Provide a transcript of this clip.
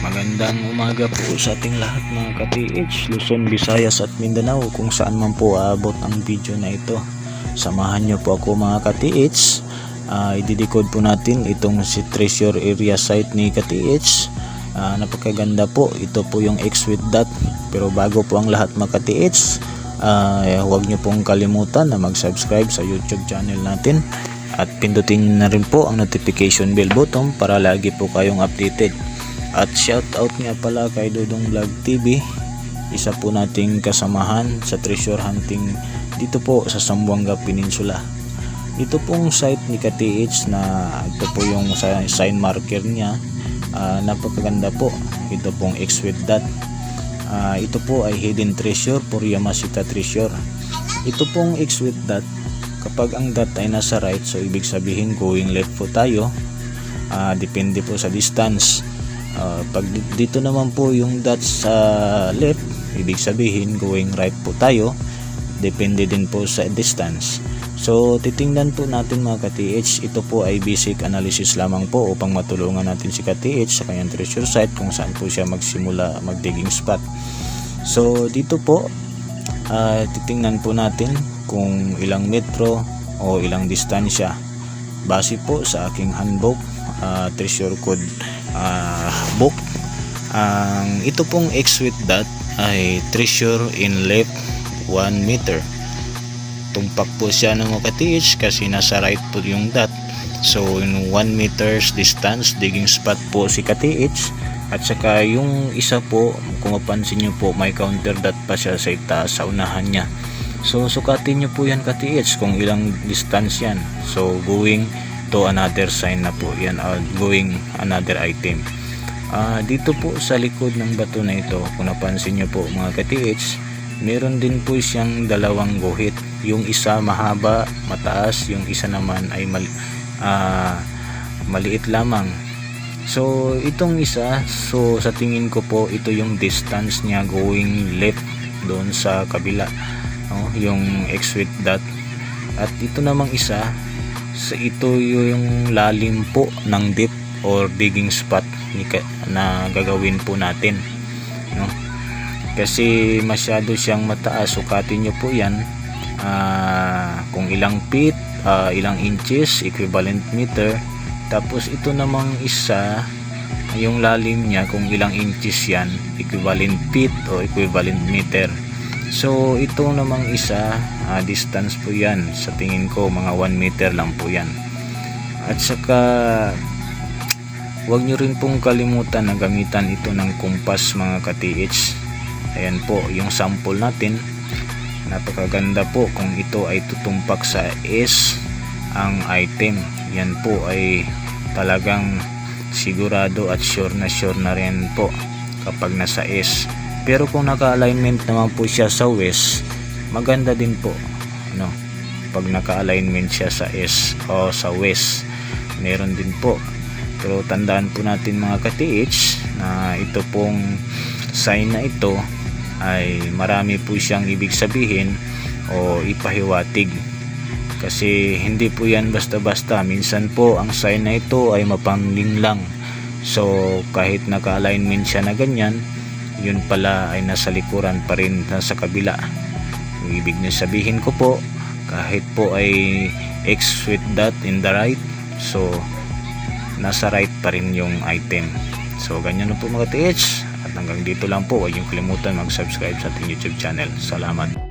Magandang umaga po sa ating lahat mga ka-TH, Luzon, Visayas at Mindanao, kung saan man po aabot ang video na ito. Samahan nyo po ako mga ka-TH. Ididecode po natin itong si treasure area site ni ka-TH. Napakaganda po, ito po yung X with dot. Pero bago po ang lahat mga ka-TH, huwag nyo pong kalimutan na mag-subscribe sa YouTube channel natin. At pindutin na rin po ang notification bell button para lagi po kayong updated. At shout out nga pala kay Dodong Vlog TV, isa po nating kasamahan sa treasure hunting dito po sa Zamboanga Peninsula. Ito pong site ni ka-TH na ito po yung sign marker niya. Napakaganda po. Ito pong X with dot. Ito po ay hidden treasure for Yamashita treasure. Ito pong X with dot, kapag ang dot ay nasa right, so ibig sabihin going left po tayo. Depende po sa distance. Pag dito naman po yung dot sa left, ibig sabihin going right po tayo. Depende din po sa distance. So titingnan po natin mga ka-TH. Ito po ay basic analysis lamang po upang matulungan natin si ka-TH sa kanyang treasure site kung saan po siya magsimula mag-digging spot. So dito po titingnan po natin kung ilang metro o ilang distansya base po sa aking handbook, treasure code book. Ito pong X with dot ay treasure in left 1 meter. Tumpak po siya ng mga ka-TH kasi nasa right po yung dot. So in 1 meters distance digging spot po si ka-TH. At saka yung isa po, kung mapansin nyo po, may counter dot pa siya sa itaas sa unahan niya. So sukatin nyo po yan ka-TH kung ilang distance yan. So going to another sign na po yan, going another item. Dito po sa likod ng bato na ito, kung napansin nyo po mga ka-TH, meron din po siyang dalawang guhit. Yung isa mahaba, mataas, yung isa naman ay maliit lamang. So itong isa, so sa tingin ko po ito yung distance niya going left doon sa kabila, yung X with dot. At ito namang isa, so ito yung lalim po ng dip or digging spot na gagawin po natin, kasi masyado siyang mataas. Sukatin nyo po yan kung ilang feet, ilang inches, equivalent meter. Tapos ito namang isa, yung lalim niya kung ilang inches yan, equivalent feet o equivalent meter. So ito namang isa, distance po yan, sa tingin ko mga 1 meter lang po yan. At saka huwag nyo rin pong kalimutan na gamitan ito ng kumpas mga ka-TH. Ayan po yung sample natin. Napakaganda po kung ito ay tutumpak sa S ang item. Yan po ay talagang sigurado at sure na rin po kapag nasa S. Pero kung naka-alignment naman po siya sa west, maganda din po, pag naka-alignment siya sa S o sa west, meron din po. Pero tandaan po natin mga ka-TH na ito pong sign na ito ay marami po siyang ibig sabihin o ipahiwatig, kasi hindi po yan basta-basta. Minsan po ang sign na ito ay mapangling lang. So kahit naka-alignment siya na ganyan, yun pala ay nasa likuran pa rin, nasa kabila. Yung ibig na sabihin ko po, kahit po ay X with dot in the right, so nasa right pa rin yung item. So ganyan na po mga TH. At hanggang dito lang po, huwag yung kalimutan mag-subscribe sa ating YouTube channel. Salamat.